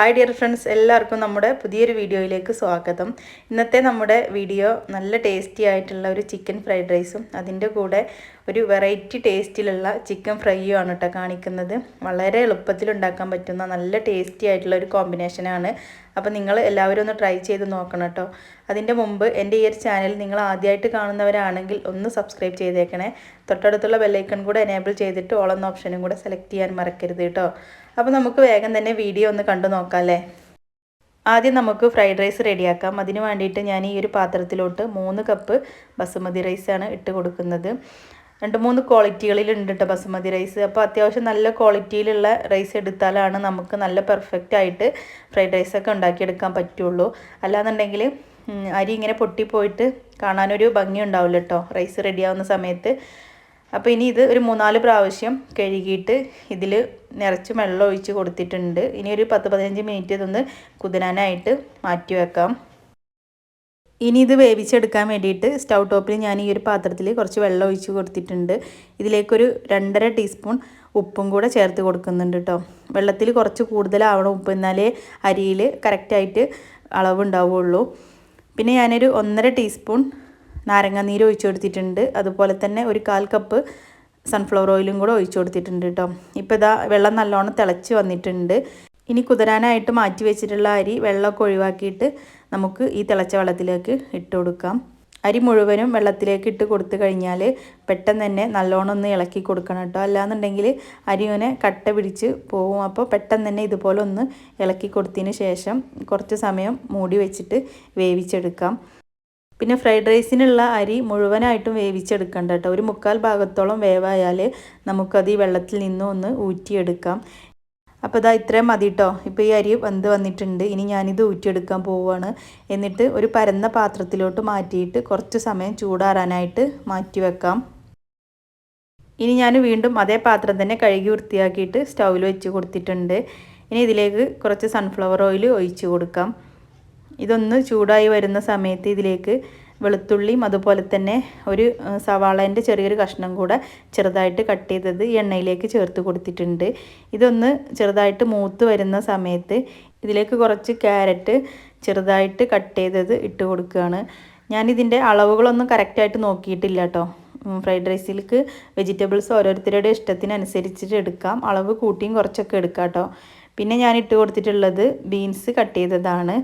Hi dear friends, എല്ലാവർക്കും നമ്മുടെ പുതിയൊരു വീഡിയോയിലേക്ക് സ്വാഗതം. ഇന്നത്തെ നമ്മുടെ വീഡിയോ നല്ല ടേസ്റ്റി ആയിട്ടുള്ള ഒരു ചിക്കൻ ഫ്രൈഡ് റൈസും അതിൻ്റെ കൂടെ ഒരു വെറൈറ്റി ടേസ്റ്റിലുള്ള ചിക്കൻ ഫ്രൈയും ആണ് കേട്ടോ കാണിക്കുന്നത്. വളരെ എളുപ്പത്തിൽ ഉണ്ടാക്കാൻ പറ്റുന്ന നല്ല ടേസ്റ്റി ആയിട്ടുള്ള ഒരു കോമ്പിനേഷനാണ്. അപ്പോൾ നിങ്ങൾ എല്ലാവരും ഒന്ന് ട്രൈ ചെയ്ത് നോക്കണം കേട്ടോ. അതിൻ്റെ മുമ്പ് എൻ്റെ ഈ ഒരു ചാനൽ നിങ്ങൾ ആദ്യമായിട്ട് കാണുന്നവരാണെങ്കിൽ ഒന്ന് സബ്സ്ക്രൈബ് ചെയ്തേക്കണേ. തൊട്ടടുത്തുള്ള ബെല്ലൈക്കൺ കൂടെ എനേബിൾ ചെയ്തിട്ട് ഓൾ എന്ന ഓപ്ഷനും കൂടെ സെലക്ട് ചെയ്യാൻ മറക്കരുത് കേട്ടോ. അപ്പോൾ നമുക്ക് വേഗം തന്നെ വീഡിയോ ഒന്ന് കണ്ടു നോക്കാം അല്ലേ. ആദ്യം നമുക്ക് ഫ്രൈഡ് റൈസ് റെഡിയാക്കാം. അതിന് വേണ്ടിയിട്ട് ഞാൻ ഈ ഒരു പാത്രത്തിലോട്ട് 3 കപ്പ് ബസുമതി റൈസാണ് ഇട്ട് കൊടുക്കുന്നത്. 2-3 ക്വാളിറ്റികളിലുണ്ട് കേട്ടോ ബസുമതി റൈസ്. അപ്പോൾ അത്യാവശ്യം നല്ല ക്വാളിറ്റിയിലുള്ള റൈസ് എടുത്താലാണ് നമുക്ക് നല്ല പെർഫെക്റ്റ് ആയിട്ട് ഫ്രൈഡ് റൈസൊക്കെ ഉണ്ടാക്കിയെടുക്കാൻ പറ്റുള്ളൂ. അല്ലാന്നുണ്ടെങ്കിൽ അരി ഇങ്ങനെ പൊട്ടിപ്പോയിട്ട് കാണാനൊരു ഭംഗി ഉണ്ടാവില്ല കേട്ടോ റൈസ് റെഡിയാവുന്ന സമയത്ത്. അപ്പോൾ ഇനി ഇത് ഒരു 3-4 പ്രാവശ്യം കഴുകിയിട്ട് ഇതിൽ നിറച്ച് വെള്ളം ഒഴിച്ച് കൊടുത്തിട്ടുണ്ട്. ഇനി ഒരു 10-15 മിനിറ്റ് ഇതൊന്ന് കുതിരാനായിട്ട് മാറ്റി വെക്കാം. ഇനി ഇത് വേവിച്ചെടുക്കാൻ വേണ്ടിയിട്ട് സ്റ്റൗ ടോപ്പിൽ ഞാൻ ഈ ഒരു പാത്രത്തിൽ കുറച്ച് വെള്ളം ഒഴിച്ച് കൊടുത്തിട്ടുണ്ട്. ഇതിലേക്കൊരു 2.5 ടീസ്പൂൺ ഉപ്പും കൂടെ ചേർത്ത് കൊടുക്കുന്നുണ്ട് കേട്ടോ. വെള്ളത്തിൽ കുറച്ച് കൂടുതലാവണം ഉപ്പ്, എന്നാലേ അരിയിൽ കറക്റ്റായിട്ട് അളവുണ്ടാവുള്ളൂ. പിന്നെ ഞാനൊരു 1.5 ടീസ്പൂൺ നാരങ്ങാനീര് ഒഴിച്ചു കൊടുത്തിട്ടുണ്ട്. അതുപോലെ തന്നെ ഒരു 1/4 കപ്പ് സൺഫ്ലവർ ഓയിലും കൂടെ ഒഴിച്ചു കൊടുത്തിട്ടുണ്ട് കേട്ടോ. ഇപ്പോൾ ഇതാ വെള്ളം നല്ലോണം തിളച്ച് വന്നിട്ടുണ്ട്. ഇനി കുതിരാനായിട്ട് മാറ്റി വെച്ചിട്ടുള്ള അരി വെള്ളമൊക്കെ ഒഴിവാക്കിയിട്ട് നമുക്ക് ഈ തിളച്ച വെള്ളത്തിലേക്ക് ഇട്ട് കൊടുക്കാം. അരി മുഴുവനും വെള്ളത്തിലേക്ക് ഇട്ട് കൊടുത്തു കഴിഞ്ഞാൽ പെട്ടെന്ന് തന്നെ നല്ലോണം ഒന്ന് ഇളക്കി കൊടുക്കണം കേട്ടോ. അല്ലാന്നുണ്ടെങ്കിൽ അരി ഇങ്ങനെ കട്ട പിടിച്ച് പോവും. അപ്പോൾ പെട്ടെന്ന് തന്നെ ഇതുപോലെ ഒന്ന് ഇളക്കി കൊടുത്തതിന് ശേഷം കുറച്ച് സമയം മൂടി വെച്ചിട്ട് വേവിച്ചെടുക്കാം. പിന്നെ ഫ്രൈഡ് റൈസിനുള്ള അരി മുഴുവനായിട്ടും വേവിച്ചെടുക്കണ്ട കേട്ടോ. ഒരു 3/4 ഭാഗത്തോളം വേവായാൽ നമുക്കത് ഈ വെള്ളത്തിൽ നിന്നും ഒന്ന് ഊറ്റിയെടുക്കാം. അപ്പോൾ ഇതാ ഇത്രയും മതി കേട്ടോ. ഇപ്പോൾ ഈ അരി വെന്ത് വന്നിട്ടുണ്ട്. ഇനി ഞാനിത് ഊറ്റിയെടുക്കാൻ പോവുകയാണ്. എന്നിട്ട് ഒരു പരന്ന പാത്രത്തിലോട്ട് മാറ്റിയിട്ട് കുറച്ച് സമയം ചൂടാറാനായിട്ട് മാറ്റി വെക്കാം. ഇനി ഞാൻ വീണ്ടും അതേ പാത്രം തന്നെ കഴുകി വൃത്തിയാക്കിയിട്ട് സ്റ്റൗവിൽ വെച്ച് കൊടുത്തിട്ടുണ്ട്. ഇനി ഇതിലേക്ക് കുറച്ച് സൺഫ്ലവർ ഓയിൽ ഒഴിച്ച് കൊടുക്കാം. ഇതൊന്ന് ചൂടായി വരുന്ന സമയത്ത് ഇതിലേക്ക് വെളുത്തുള്ളിയും അതുപോലെ തന്നെ ഒരു സവാളേൻ്റെ ചെറിയൊരു കഷ്ണം കൂടെ ചെറുതായിട്ട് കട്ട് ചെയ്തത് ഈ എണ്ണയിലേക്ക് ചേർത്ത് കൊടുത്തിട്ടുണ്ട്. ഇതൊന്ന് ചെറുതായിട്ട് മൂത്ത് വരുന്ന സമയത്ത് ഇതിലേക്ക് കുറച്ച് ക്യാരറ്റ് ചെറുതായിട്ട് കട്ട് ചെയ്തത് ഇട്ട് കൊടുക്കുകയാണ്. ഞാനിതിൻ്റെ അളവുകളൊന്നും കറക്റ്റായിട്ട് നോക്കിയിട്ടില്ല കേട്ടോ. ഫ്രൈഡ് റൈസിലേക്ക് വെജിറ്റബിൾസ് ഓരോരുത്തരുടെ ഇഷ്ടത്തിനനുസരിച്ചിട്ട് എടുക്കാം. അളവ് കൂട്ടിയും കുറച്ചൊക്കെ എടുക്കാം കേട്ടോ. പിന്നെ ഞാൻ ഇട്ട് കൊടുത്തിട്ടുള്ളത് ബീൻസ് കട്ട് ചെയ്തതാണ്.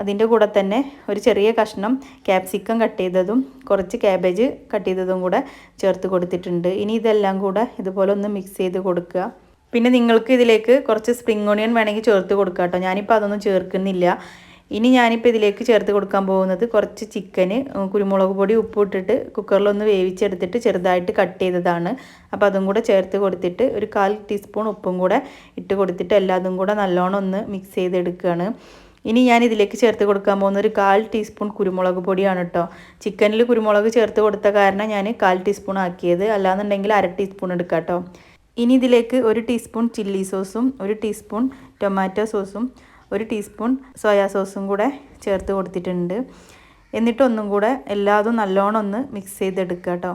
അതിൻ്റെ കൂടെ തന്നെ ഒരു ചെറിയ കഷ്ണം ക്യാപ്സിക്കം കട്ട് ചെയ്തതും കുറച്ച് ക്യാബേജ് കട്ട് ചെയ്തതും കൂടെ ചേർത്ത് കൊടുത്തിട്ടുണ്ട്. ഇനി ഇതെല്ലാം കൂടെ ഇതുപോലെ ഒന്ന് മിക്സ് ചെയ്ത് കൊടുക്കുക. പിന്നെ നിങ്ങൾക്ക് ഇതിലേക്ക് കുറച്ച് സ്പ്രിംഗ് ഓണിയൻ വേണമെങ്കിൽ ചേർത്ത് കൊടുക്കുക കേട്ടോ. ഞാനിപ്പോൾ അതൊന്നും ചേർക്കുന്നില്ല. ഇനി ഞാനിപ്പോൾ ഇതിലേക്ക് ചേർത്ത് കൊടുക്കാൻ പോകുന്നത് കുറച്ച് ചിക്കന് കുരുമുളക് പൊടി ഉപ്പ് ഇട്ടിട്ട് കുക്കറിലൊന്ന് വേവിച്ചെടുത്തിട്ട് ചെറുതായിട്ട് കട്ട് ചെയ്തതാണ്. അപ്പോൾ അതും കൂടെ ചേർത്ത് കൊടുത്തിട്ട് ഒരു 1/4 ടീസ്പൂൺ ഉപ്പും കൂടെ ഇട്ട് കൊടുത്തിട്ട് എല്ലാതും കൂടെ നല്ലോണം ഒന്ന് മിക്സ് ചെയ്തെടുക്കുകയാണ്. ഇനി ഞാൻ ഇതിലേക്ക് ചേർത്ത് കൊടുക്കാൻ പോകുന്ന ഒരു 1/4 ടീസ്പൂൺ കുരുമുളക് പൊടിയാണ് കേട്ടോ. ചിക്കനിൽ കുരുമുളക് ചേർത്ത് കൊടുത്ത കാരണം ഞാൻ 1/4 ടീസ്പൂൺ ആക്കിയത്. അല്ലാന്നുണ്ടെങ്കിൽ 1/2 ടീസ്പൂൺ എടുക്കാം കേട്ടോ. ഇനി ഇതിലേക്ക് 1 ടീസ്പൂൺ ചില്ലി സോസും 1 ടീസ്പൂൺ ടൊമാറ്റോ സോസും 1 ടീസ്പൂൺ സോയാ സോസും കൂടെ ചേർത്ത് കൊടുത്തിട്ടുണ്ട്. എന്നിട്ട് ഒന്നും കൂടെ എല്ലാതും നല്ലോണം ഒന്ന് മിക്സ് ചെയ്തെടുക്കുക കേട്ടോ.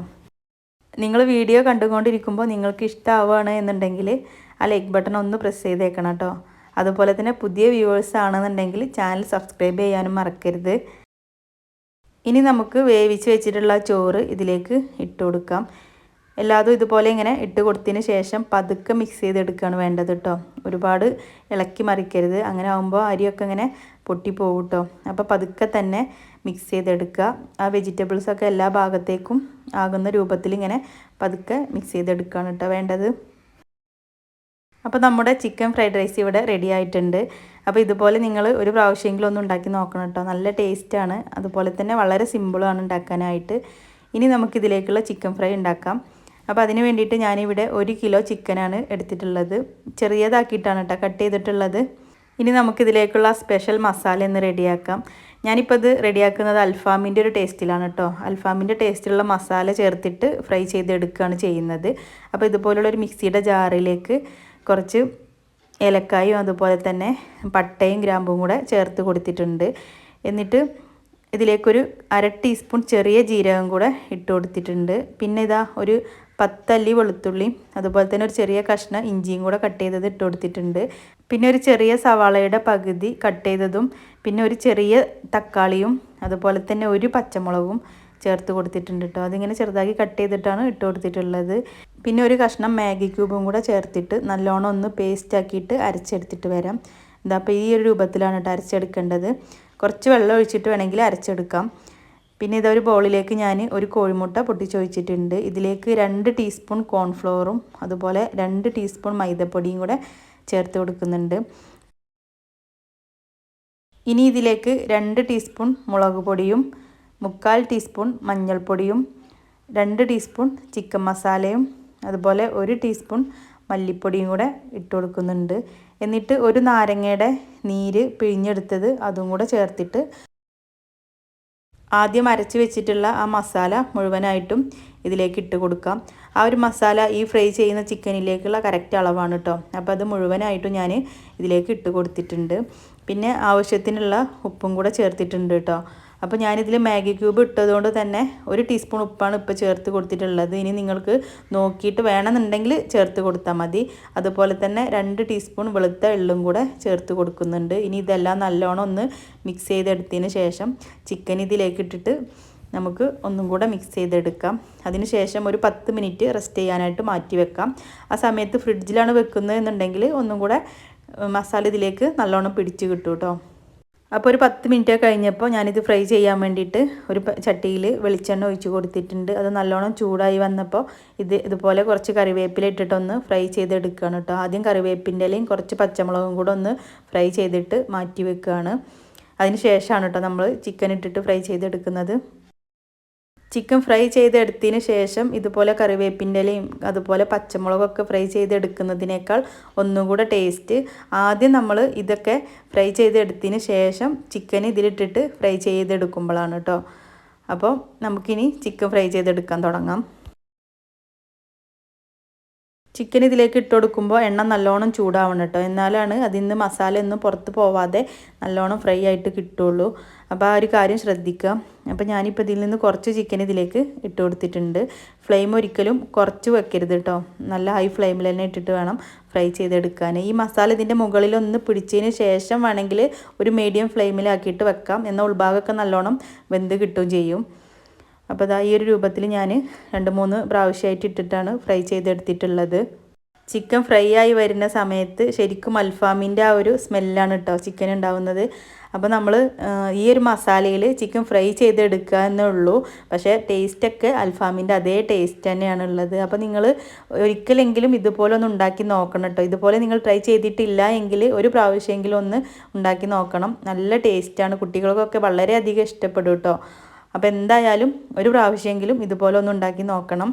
നിങ്ങൾ വീഡിയോ കണ്ടുകൊണ്ടിരിക്കുമ്പോൾ നിങ്ങൾക്ക് ഇഷ്ടമാവുകയാണ് എന്നുണ്ടെങ്കിൽ ആ ലൈക്ക് ബട്ടൺ ഒന്ന് പ്രസ് ചെയ്തേക്കണം കേട്ടോ. അതുപോലെ തന്നെ പുതിയ വ്യൂവേഴ്സ് ആണെന്നുണ്ടെങ്കിൽ ചാനൽ സബ്സ്ക്രൈബ് ചെയ്യാനും മറക്കരുത്. ഇനി നമുക്ക് വേവിച്ച് വെച്ചിട്ടുള്ള ചോറ് ഇതിലേക്ക് ഇട്ട് കൊടുക്കാം. എല്ലാതും ഇതുപോലെ ഇങ്ങനെ ഇട്ട് കൊടുത്തതിന് ശേഷം പതുക്കെ മിക്സ് ചെയ്തെടുക്കുകയാണ് വേണ്ടത് കേട്ടോ. ഒരുപാട് ഇളക്കി മറിക്കരുത്. അങ്ങനെ ആകുമ്പോൾ അരിയൊക്കെ ഇങ്ങനെ പൊട്ടിപ്പോകും കേട്ടോ. അപ്പോൾ പതുക്കെ തന്നെ മിക്സ് ചെയ്തെടുക്കുക. ആ വെജിറ്റബിൾസൊക്കെ എല്ലാ ഭാഗത്തേക്കും ആകുന്ന രൂപത്തിൽ ഇങ്ങനെ പതുക്കെ മിക്സ് ചെയ്തെടുക്കുകയാണ് കേട്ടോ വേണ്ടത്. അപ്പോൾ നമ്മുടെ ചിക്കൻ ഫ്രൈഡ് റൈസ് ഇവിടെ റെഡി ആയിട്ടുണ്ട്. അപ്പോൾ ഇതുപോലെ നിങ്ങൾ ഒരു പ്രാവശ്യമെങ്കിലും ഒന്ന് ഉണ്ടാക്കി നോക്കണം കേട്ടോ. നല്ല ടേസ്റ്റാണ്. അതുപോലെ തന്നെ വളരെ സിമ്പിളാണ് ഉണ്ടാക്കാനായിട്ട്. ഇനി നമുക്കിതിലേക്കുള്ള ചിക്കൻ ഫ്രൈ ഉണ്ടാക്കാം. അപ്പോൾ അതിന് വേണ്ടിയിട്ട് ഞാനിവിടെ 1 കിലോ ചിക്കനാണ് എടുത്തിട്ടുള്ളത്. ചെറിയതാക്കിയിട്ടാണ് കേട്ടോ കട്ട് ചെയ്തിട്ടുള്ളത്. ഇനി നമുക്കിതിലേക്കുള്ള സ്പെഷ്യൽ മസാല ഒന്ന് റെഡിയാക്കാം. ഞാനിപ്പോൾ ഇത് റെഡിയാക്കുന്നത് അൽഫാമിൻ്റെ ഒരു ടേസ്റ്റിലാണ് കേട്ടോ. അൽഫാമിൻ്റെ ടേസ്റ്റിലുള്ള മസാല ചേർത്തിട്ട് ഫ്രൈ ചെയ്തെടുക്കുകയാണ് ചെയ്യുന്നത്. അപ്പോൾ ഇതുപോലുള്ളൊരു മിക്സിയുടെ ജാറിലേക്ക് കുറച്ച് ഏലക്കായും അതുപോലെ തന്നെ പട്ടയും ഗ്രാമ്പും കൂടെ ചേർത്ത് കൊടുത്തിട്ടുണ്ട്. എന്നിട്ട് ഇതിലേക്കൊരു 1/2 ടീസ്പൂൺ ചെറിയ ജീരകം കൂടെ ഇട്ട് കൊടുത്തിട്ടുണ്ട്. പിന്നെ ഇതാ ഒരു 10 അല്ലി വെളുത്തുള്ളിയും അതുപോലെ തന്നെ ഒരു ചെറിയ കഷ്ണം ഇഞ്ചിയും കൂടെ കട്ട് ചെയ്തത് ഇട്ട് കൊടുത്തിട്ടുണ്ട്. പിന്നെ ഒരു ചെറിയ സവാളയുടെ പകുതി കട്ട് ചെയ്തതും പിന്നെ ഒരു ചെറിയ തക്കാളിയും അതുപോലെ തന്നെ ഒരു പച്ചമുളകും ചേർത്ത് കൊടുത്തിട്ടുണ്ട് കേട്ടോ. അതിങ്ങനെ ചെറുതാക്കി കട്ട് ചെയ്തിട്ടാണ് ഇട്ട് കൊടുത്തിട്ടുള്ളത്. പിന്നെ ഒരു കഷ്ണം മാഗി ക്യൂബും കൂടെ ചേർത്തിട്ട് നല്ലോണം ഒന്ന് പേസ്റ്റ് ആക്കിയിട്ട് അരച്ചെടുത്തിട്ട് വരാം. എന്താ അപ്പോൾ ഈ ഒരു രൂപത്തിലാണ് കേട്ടോ അരച്ചെടുക്കേണ്ടത്. കുറച്ച് വെള്ളം ഒഴിച്ചിട്ട് വേണമെങ്കിൽ അരച്ചെടുക്കാം. പിന്നെ ഇതൊരു ബൗളിലേക്ക് ഞാൻ ഒരു കോഴിമുട്ട പൊട്ടിച്ചൊഴിച്ചിട്ടുണ്ട്. ഇതിലേക്ക് 2 ടീസ്പൂൺ കോൺഫ്ലോറും അതുപോലെ 2 ടീസ്പൂൺ മൈദപ്പൊടിയും കൂടെ ചേർത്ത് കൊടുക്കുന്നുണ്ട്. ഇനി ഇതിലേക്ക് 2 ടീസ്പൂൺ മുളക് പൊടിയും 3/4 ടീസ്പൂൺ മഞ്ഞൾപ്പൊടിയും 2 ടീസ്പൂൺ ചിക്കൻ മസാലയും അതുപോലെ 1 ടീസ്പൂൺ മല്ലിപ്പൊടിയും കൂടെ ഇട്ട് കൊടുക്കുന്നുണ്ട്. എന്നിട്ട് ഒരു നാരങ്ങയുടെ നീര് പിഴിഞ്ഞെടുത്തത് അതും കൂടെ ചേർത്തിട്ട് ആദ്യം അരച്ച് വെച്ചിട്ടുള്ള ആ മസാല മുഴുവനായിട്ടും ഇതിലേക്ക് ഇട്ട് കൊടുക്കാം. ആ ഒരു മസാല ഈ ഫ്രൈ ചെയ്യുന്ന ചിക്കനിലേക്കുള്ള കറക്റ്റ് അളവാണ് കേട്ടോ. അപ്പോൾ അത് മുഴുവനായിട്ടും ഞാൻ ഇതിലേക്ക് ഇട്ട് കൊടുത്തിട്ടുണ്ട്. പിന്നെ ആവശ്യത്തിനുള്ള ഉപ്പും കൂടെ ചേർത്തിട്ടുണ്ട് കേട്ടോ. അപ്പോൾ ഞാനിതിൽ മാഗി ക്യൂബ് ഇട്ടതുകൊണ്ട് തന്നെ 1 ടീസ്പൂൺ ഉപ്പാണ് ഇപ്പോൾ ചേർത്ത് കൊടുത്തിട്ടുള്ളത്. ഇനി നിങ്ങൾക്ക് നോക്കിയിട്ട് വേണമെന്നുണ്ടെങ്കിൽ ചേർത്ത് കൊടുത്താൽ മതി. അതുപോലെ തന്നെ 2 ടീസ്പൂൺ വെളുത്ത എള്ളും കൂടെ ചേർത്ത് കൊടുക്കുന്നുണ്ട്. ഇനി ഇതെല്ലാം നല്ലോണം ഒന്ന് മിക്സ് ചെയ്തെടുത്തതിന് ശേഷം ചിക്കൻ ഇതിലേക്ക് ഇട്ടിട്ട് നമുക്ക് ഒന്നും കൂടെ മിക്സ് ചെയ്തെടുക്കാം. അതിന് ശേഷം ഒരു 10 മിനിറ്റ് റെസ്റ്റ് ചെയ്യാനായിട്ട് മാറ്റി വെക്കാം. ആ സമയത്ത് ഫ്രിഡ്ജിലാണ് വെക്കുന്നത് എന്നുണ്ടെങ്കിൽ ഒന്നും കൂടെ മസാല ഇതിലേക്ക് നല്ലോണം പിടിച്ച് കിട്ടും കേട്ടോ. അപ്പോൾ ഒരു 10 മിനിറ്റ് കഴിഞ്ഞപ്പോൾ ഞാനിത് ഫ്രൈ ചെയ്യാൻ വേണ്ടിയിട്ട് ഒരു ചട്ടിയിൽ വെളിച്ചെണ്ണ ഒഴിച്ച് കൊടുത്തിട്ടുണ്ട്. അത് നല്ലോണം ചൂടായി വന്നപ്പോൾ ഇതുപോലെ കുറച്ച് കറിവേപ്പില ഇട്ടിട്ടൊന്ന് ഫ്രൈ ചെയ്തെടുക്കുകയാണ് കേട്ടോ. ആദ്യം കറിവേപ്പിൻ്റെ ഇലയും കുറച്ച് പച്ചമുളകും കൂടെ ഒന്ന് ഫ്രൈ ചെയ്തിട്ട് മാറ്റി വെക്കുകയാണ്. അതിന് ശേഷമാണ് കേട്ടോ നമ്മൾ ചിക്കൻ ഇട്ടിട്ട് ഫ്രൈ ചെയ്തെടുക്കുന്നത്. ചിക്കൻ ഫ്രൈ ചെയ്തെടുത്തതിന് ശേഷം ഇതുപോലെ കറിവേപ്പിൻ്റെ ഇലയും അതുപോലെ പച്ചമുളകൊക്കെ ഫ്രൈ ചെയ്തെടുക്കുന്നതിനേക്കാൾ ഒന്നും കൂടെ ടേസ്റ്റ് ആദ്യം നമ്മൾ ഇതൊക്കെ ഫ്രൈ ചെയ്തെടുത്തതിന് ശേഷം ചിക്കൻ ഇതിലിട്ടിട്ട് ഫ്രൈ ചെയ്തെടുക്കുമ്പോഴാണ് കേട്ടോ. അപ്പോൾ നമുക്കിനി ചിക്കൻ ഫ്രൈ ചെയ്തെടുക്കാൻ തുടങ്ങാം. ചിക്കൻ ഇതിലേക്ക് ഇട്ട് കൊടുക്കുമ്പോൾ എണ്ണ നല്ലോണം ചൂടാവണം കേട്ടോ. എന്നാലാണ് അതിൽ നിന്ന് മസാല ഒന്നും പുറത്ത് പോവാതെ നല്ലോണം ഫ്രൈ ആയിട്ട് കിട്ടുള്ളൂ. അപ്പോൾ ആ ഒരു കാര്യം ശ്രദ്ധിക്കുക. അപ്പോൾ ഞാനിപ്പോൾ ഇതിൽ നിന്ന് കുറച്ച് ചിക്കൻ ഇതിലേക്ക് ഇട്ട് കൊടുത്തിട്ടുണ്ട്. ഫ്ലെയിം ഒരിക്കലും കുറച്ച് വെക്കരുത് കേട്ടോ. നല്ല ഹൈ ഫ്ലെയിമിൽ തന്നെ ഇട്ടിട്ട് വേണം ഫ്രൈ ചെയ്തെടുക്കാൻ. ഈ മസാല ഇതിൻ്റെ മുകളിലൊന്ന് പിടിച്ചതിന് ശേഷം വേണമെങ്കിൽ ഒരു മീഡിയം ഫ്ലെയിമിലാക്കിയിട്ട് വെക്കാം. എന്നാൽ ഉൾഭാഗമൊക്കെ നല്ലോണം വെന്ത് കിട്ടുകയും ചെയ്യും. അപ്പോൾ അതാ ഈ ഒരു രൂപത്തിൽ ഞാൻ 2-3 പ്രാവശ്യമായിട്ട് ഇട്ടിട്ടാണ് ഫ്രൈ ചെയ്തെടുത്തിട്ടുള്ളത്. ചിക്കൻ ഫ്രൈ ആയി വരുന്ന സമയത്ത് ശരിക്കും അൽഫാമിൻ്റെ ആ ഒരു സ്മെല്ലാണ് കേട്ടോ ചിക്കൻ ഉണ്ടാവുന്നത്. അപ്പോൾ നമ്മൾ ഈ ഒരു മസാലയിൽ ചിക്കൻ ഫ്രൈ ചെയ്തെടുക്കുക എന്നേ ഉള്ളൂ. പക്ഷേ ടേസ്റ്റൊക്കെ അൽഫാമിൻ്റെ അതേ ടേസ്റ്റ് തന്നെയാണ് ഉള്ളത്. അപ്പോൾ നിങ്ങൾ ഒരിക്കലെങ്കിലും ഇതുപോലെ ഒന്ന് ഉണ്ടാക്കി നോക്കണം കേട്ടോ. ഇതുപോലെ നിങ്ങൾ ട്രൈ ചെയ്തിട്ടില്ല എങ്കിൽ ഒരു പ്രാവശ്യമെങ്കിലും ഒന്ന് ഉണ്ടാക്കി നോക്കണം. നല്ല ടേസ്റ്റാണ്. കുട്ടികൾക്കൊക്കെ വളരെയധികം ഇഷ്ടപ്പെടും കേട്ടോ. അപ്പോൾ എന്തായാലും ഒരു പ്രാവശ്യമെങ്കിലും ഇതുപോലെ ഒന്ന് ഉണ്ടാക്കി നോക്കണം.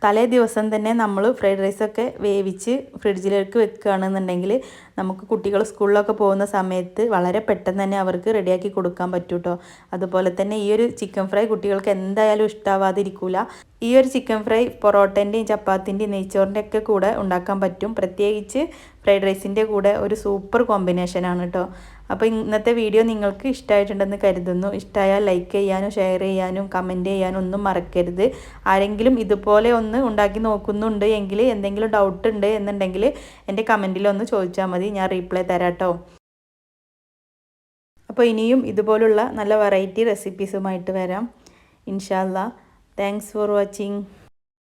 തലേ ദിവസം തന്നെ നമ്മൾ ഫ്രൈഡ് റൈസൊക്കെ വേവിച്ച് ഫ്രിഡ്ജിലേക്ക് വെക്കുകയാണെന്നുണ്ടെങ്കിൽ നമുക്ക് കുട്ടികൾ സ്കൂളിലൊക്കെ പോകുന്ന സമയത്ത് വളരെ പെട്ടെന്ന് തന്നെ അവർക്ക് റെഡിയാക്കി കൊടുക്കാൻ പറ്റും കേട്ടോ. അതുപോലെ തന്നെ ഈ ഒരു ചിക്കൻ ഫ്രൈ കുട്ടികൾക്ക് എന്തായാലും ഇഷ്ടാവാതിരിക്കില്ല. ഈ ഒരു ചിക്കൻ ഫ്രൈ പൊറോട്ടൻ്റെയും ചപ്പാത്തിൻ്റെയും നെയ്ച്ചോറിൻ്റെ ഒക്കെ കൂടെ ഉണ്ടാക്കാൻ പറ്റും. പ്രത്യേകിച്ച് ഫ്രൈഡ് റൈസിൻ്റെ കൂടെ ഒരു സൂപ്പർ കോമ്പിനേഷനാണ് കേട്ടോ. അപ്പോൾ ഇന്നത്തെ വീഡിയോ നിങ്ങൾക്ക് ഇഷ്ടമായിട്ടുണ്ടെന്ന് കരുതുന്നു. ഇഷ്ടമായാൽ ലൈക്ക് ചെയ്യാനും ഷെയർ ചെയ്യാനും കമൻറ്റ് ചെയ്യാനും ഒന്നും മറക്കരുത്. ആരെങ്കിലും ഇതുപോലെ ഒന്ന് ഉണ്ടാക്കി നോക്കുന്നുണ്ട് എങ്കിൽ എന്തെങ്കിലും ഡൗട്ട് ഉണ്ട് എന്നുണ്ടെങ്കിൽ എൻ്റെ കമൻറ്റിലൊന്ന് ചോദിച്ചാൽ മതി. ഞാൻ റീപ്ലൈ തരാം കേട്ടോ. അപ്പോൾ ഇനിയും ഇതുപോലുള്ള നല്ല വെറൈറ്റി റെസിപ്പീസുമായിട്ട് വരാം ഇൻഷാ അല്ലാ. Thanks for watching.